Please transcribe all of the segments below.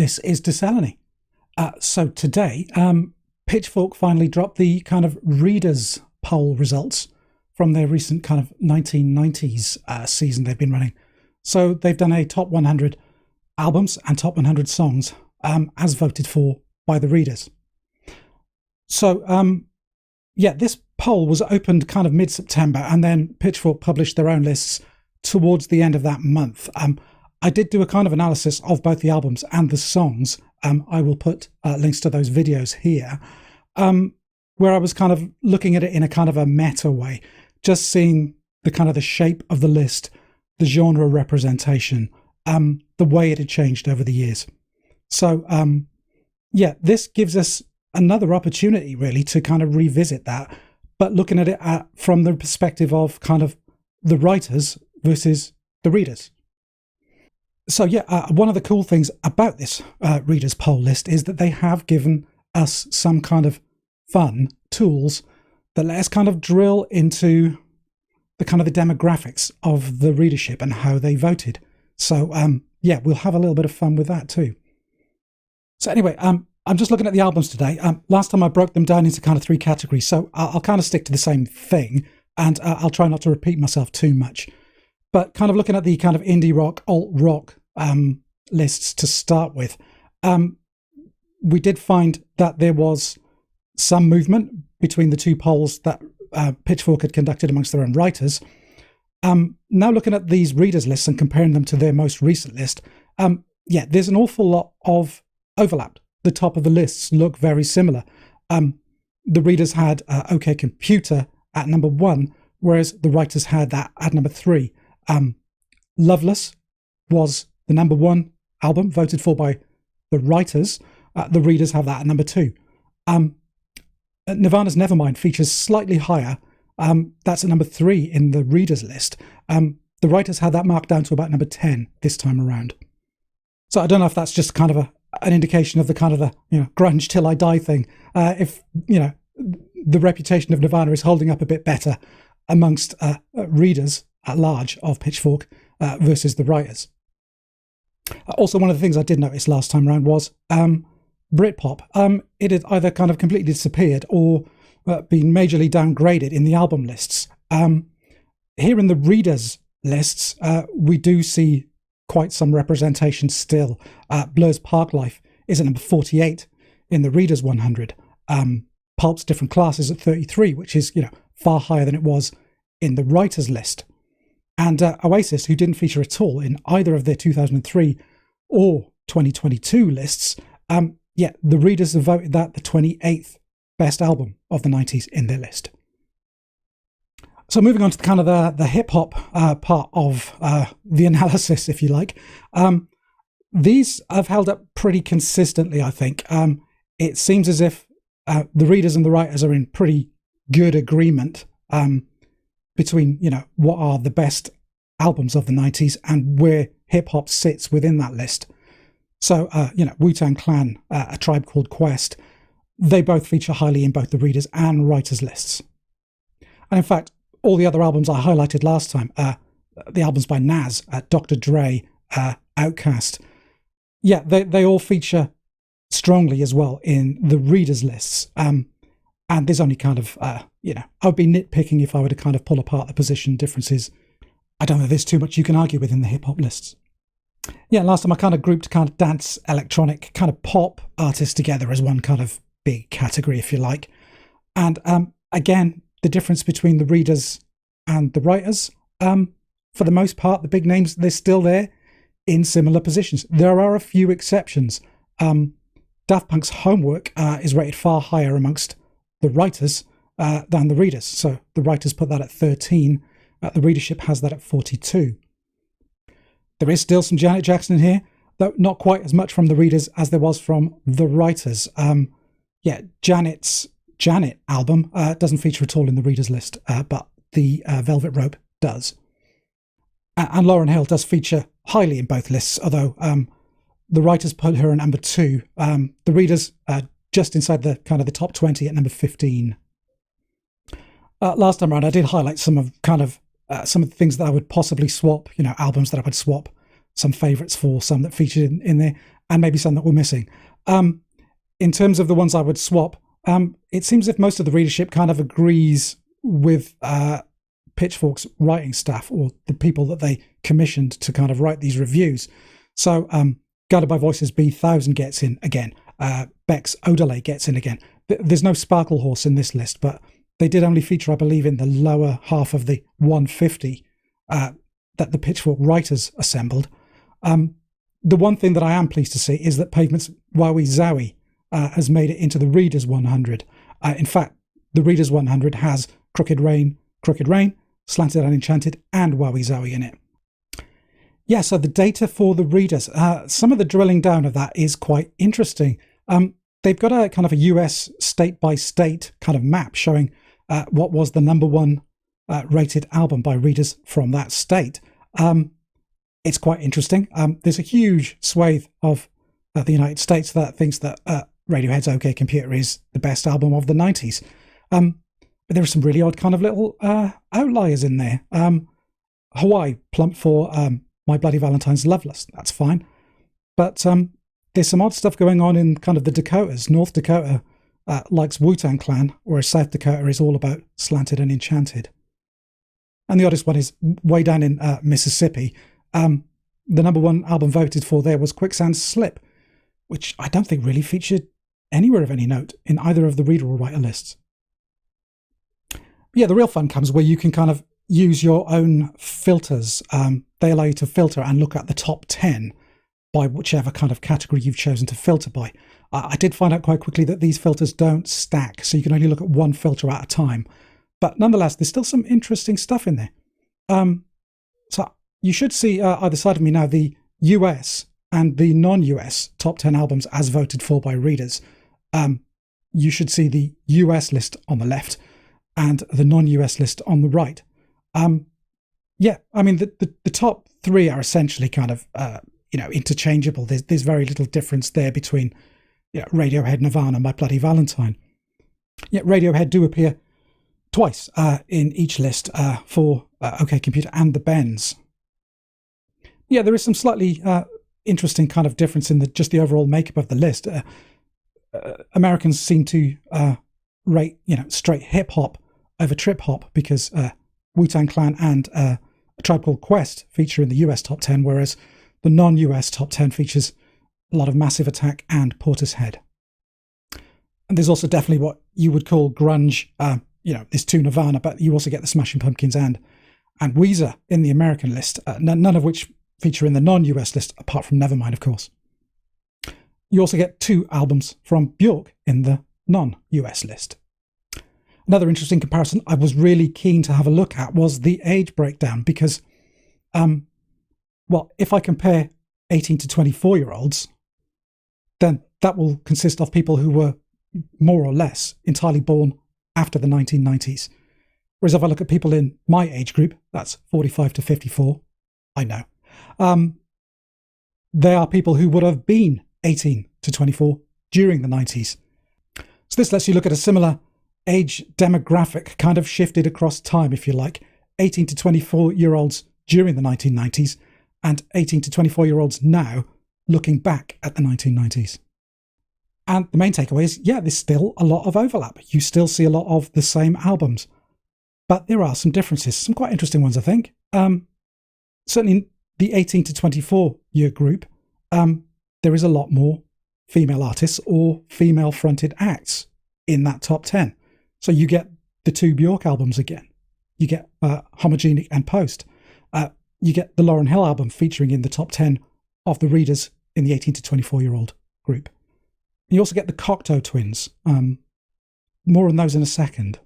this is Desaliny. So today, Pitchfork finally dropped the kind of readers poll results from their recent kind of 1990s season they've been running. So they've done a top 100 albums and top 100 songs as voted for by the readers. So, yeah, this poll was opened kind of mid-September, and then Pitchfork published their own lists towards the end of that month. I did do a kind of analysis of both the albums and the songs. I will put links to those videos here, where I was kind of looking at it in a kind of a meta way, just seeing the kind of the shape of the list, the genre representation, the way it had changed over the years. So, yeah, this gives us another opportunity really to kind of revisit that, but looking at it from the perspective of kind of the writers versus the readers. So yeah, one of the cool things about this readers poll list is that they have given us some kind of fun tools that let us kind of drill into the kind of the demographics of the readership and how they voted. So yeah, we'll have a little bit of fun with that too. So anyway, I'm just looking at the albums today. Last time I broke them down into kind of 3 categories, so I'll kind of stick to the same thing, and I'll try not to repeat myself too much. But kind of looking at the kind of indie rock, alt rock lists to start with, we did find that there was some movement between the 2 polls that Pitchfork had conducted amongst their own writers. Now looking at these readers lists and comparing them to their most recent list, yeah, there's an awful lot of overlap. The top of the lists look very similar. The readers had OK Computer at number 1, whereas the writers had that at number 3. Loveless was the number 1 album voted for by the writers. The readers have that at number 2. Nirvana's Nevermind features slightly higher. That's at number 3 in the readers list. The writers had that marked down to about number 10 this time around. So I don't know if that's just kind of an indication of the kind of the grunge till I die thing. If the reputation of Nirvana is holding up a bit better amongst readers at large of Pitchfork versus the writers. Also, one of the things I did notice last time around was Britpop. It had either kind of completely disappeared or been majorly downgraded in the album lists. Here in the readers lists, we do see quite some representation still. Blur's Parklife is at number 48 in the readers 100. Pulp's Different Classes at 33, which is far higher than it was in the writers list. And Oasis, who didn't feature at all in either of their 2003 or 2022 lists, yeah, the readers have voted that the 28th best album of the 90s in their list. So moving on to the kind of the hip-hop part of the analysis, if you like. These have held up pretty consistently, I think. It seems as if the readers and the writers are in pretty good agreement between, what are the best albums of the 90s and where hip-hop sits within that list. So, Wu-Tang Clan, A Tribe Called Quest, they both feature highly in both the readers and writers lists. And in fact, all the other albums I highlighted last time, the albums by Nas, Dr. Dre, Outkast, yeah, they all feature strongly as well in the readers lists. And there's only kind of, I would be nitpicking if I were to kind of pull apart the position differences. I don't know there's too much you can argue with in the hip-hop lists. Yeah, last time I kind of grouped kind of dance, electronic, kind of pop artists together as one kind of big category, if you like. And again, the difference between the readers and the writers, for the most part, the big names, they're still there in similar positions. There are a few exceptions. Daft Punk's Homework is rated far higher amongst the writers than the readers. So the writers put that at 13. The readership has that at 42. There is still some Janet Jackson in here, though not quite as much from the readers as there was from the writers. Yeah, Janet's Janet album doesn't feature at all in the readers list, but the Velvet Rope does. And Lauryn Hill does feature highly in both lists, although the writers put her at number 2. The readers just inside the kind of the top 20 at number 15. Last time around, I did highlight some of the things that I would possibly swap, albums that I would swap some favourites for, some that featured in there. and maybe some that we're missing. In terms of the ones I would swap, it seems as if most of the readership kind of agrees with Pitchfork's writing staff, or the people that they commissioned to kind of write these reviews. So Guided by Voices B1000 gets in again. Beck's Odelay gets in again. There's no Sparkle Horse in this list, but they did only feature, I believe, in the lower half of the 150 that the Pitchfork writers assembled. The one thing that I am pleased to see is that Pavement's Wowie Zowie has made it into the Readers 100. In fact, the Readers 100 has Crooked Rain, Slanted and Enchanted, and Wowie Zowie in it. Yeah, so the data for the readers, some of the drilling down of that is quite interesting. They've got a kind of a US state-by-state kind of map showing what was the number one rated album by readers from that state. It's quite interesting. There's a huge swathe of the United States that thinks that Radiohead's OK Computer is the best album of the 90s. But there are some really odd kind of little outliers in there. Hawaii plumped for My Bloody Valentine's Loveless. That's fine. But there's some odd stuff going on in kind of the Dakotas. North Dakota likes Wu-Tang Clan, whereas South Dakota is all about Slanted and Enchanted. And the oddest one is way down in Mississippi. The number one album voted for there was Quicksand's Slip, which I don't think really featured anywhere of any note in either of the reader or writer lists. Yeah, the real fun comes where you can kind of use your own filters. They allow you to filter and look at the top 10 by whichever kind of category you've chosen to filter by. I did find out quite quickly that these filters don't stack, so you can only look at one filter at a time. But nonetheless, there's still some interesting stuff in there. So you should see either side of me now the US and the non-US top 10 albums as voted for by readers. You should see the US list on the left and the non-US list on the right. Yeah, I mean, the top three are essentially kind of, interchangeable. There's very little difference there between Radiohead, Nirvana, My Bloody Valentine. Yet Radiohead do appear twice in each list for OK Computer and the Bends. Yeah, there is some slightly interesting kind of difference in just the overall makeup of the list. Americans seem to rate straight hip hop over trip hop because Wu-Tang Clan and A Tribe Called Quest feature in the US top 10, whereas the non-US top 10 features a lot of Massive Attack and Portishead. And there's also definitely what you would call grunge. There's two Nirvana, but you also get the Smashing Pumpkins and Weezer in the American list, none of which feature in the non-US list, apart from Nevermind, of course. You also get two albums from Björk in the non-US list. Another interesting comparison I was really keen to have a look at was the age breakdown, because, if I compare 18 to 24-year-olds, then that will consist of people who were more or less entirely born after the 1990s. Whereas if I look at people in my age group, that's 45 to 54, I know, they are people who would have been 18 to 24 during the 90s. So this lets you look at a similar age demographic kind of shifted across time, if you like. 18 to 24-year-olds during the 1990s and 18 to 24-year-olds now looking back at the 1990s. And the main takeaway is, there's still a lot of overlap. You still see a lot of the same albums. But there are some differences, some quite interesting ones, I think. Certainly in the 18 to 24-year group, there is a lot more female artists or female-fronted acts in that top 10. So you get the two Björk albums again. You get Homogenic and Post. You get the Lauryn Hill album featuring in the top 10 of the readers in the 18 to 24-year-old group. You also get the Cocteau Twins. More on those in a second.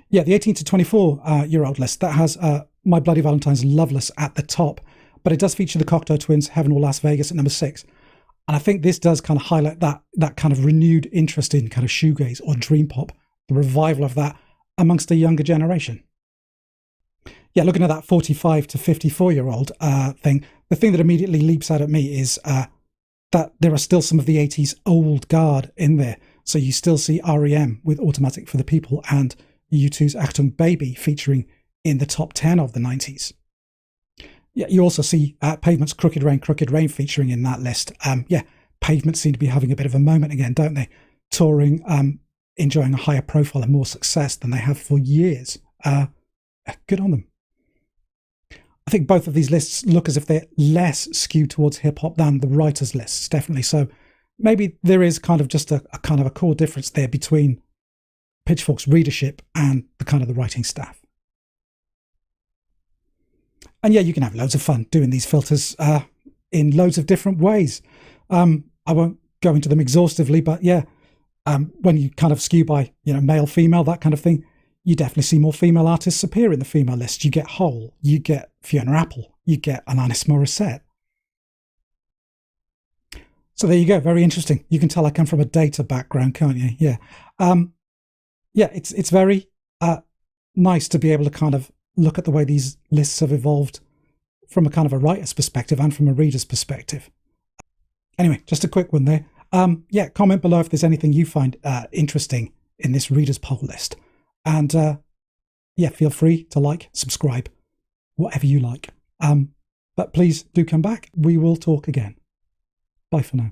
Yeah, the 18 to 24-year-old list, that has My Bloody Valentine's Loveless at the top, but it does feature the Cocteau Twins, Heaven or Las Vegas at number 6. And I think this does kind of highlight that kind of renewed interest in kind of shoegaze or dream pop, the revival of that amongst a younger generation. Yeah, looking at that 45 to 54-year-old thing, the thing that immediately leaps out at me is that there are still some of the 80s old guard in there. So you still see REM with Automatic for the People and U2's Achtung Baby featuring in the top 10 of the 90s. Yeah, you also see Pavement's Crooked Rain featuring in that list. Yeah, Pavement seem to be having a bit of a moment again, don't they? Touring, enjoying a higher profile and more success than they have for years. Good on them. I think both of these lists look as if they're less skewed towards hip-hop than the writers' lists, definitely. So maybe there is kind of just a kind of a core difference there between Pitchfork's readership and the kind of the writing staff. And yeah, you can have loads of fun doing these filters in loads of different ways. I won't go into them exhaustively, but yeah, when you kind of skew by, male, female, that kind of thing, you definitely see more female artists appear in the female list. You get Hole, you get Fiona Apple, you get Alanis Morissette. So there you go. Very interesting. You can tell I come from a data background, can't you? Yeah. Yeah, it's very nice to be able to kind of look at the way these lists have evolved from a kind of a writer's perspective and from a reader's perspective. Anyway, just a quick one there. Yeah, comment below if there's anything you find interesting in this reader's poll list. And yeah, feel free to like, subscribe, whatever you like. But please do come back. We will talk again. Bye for now.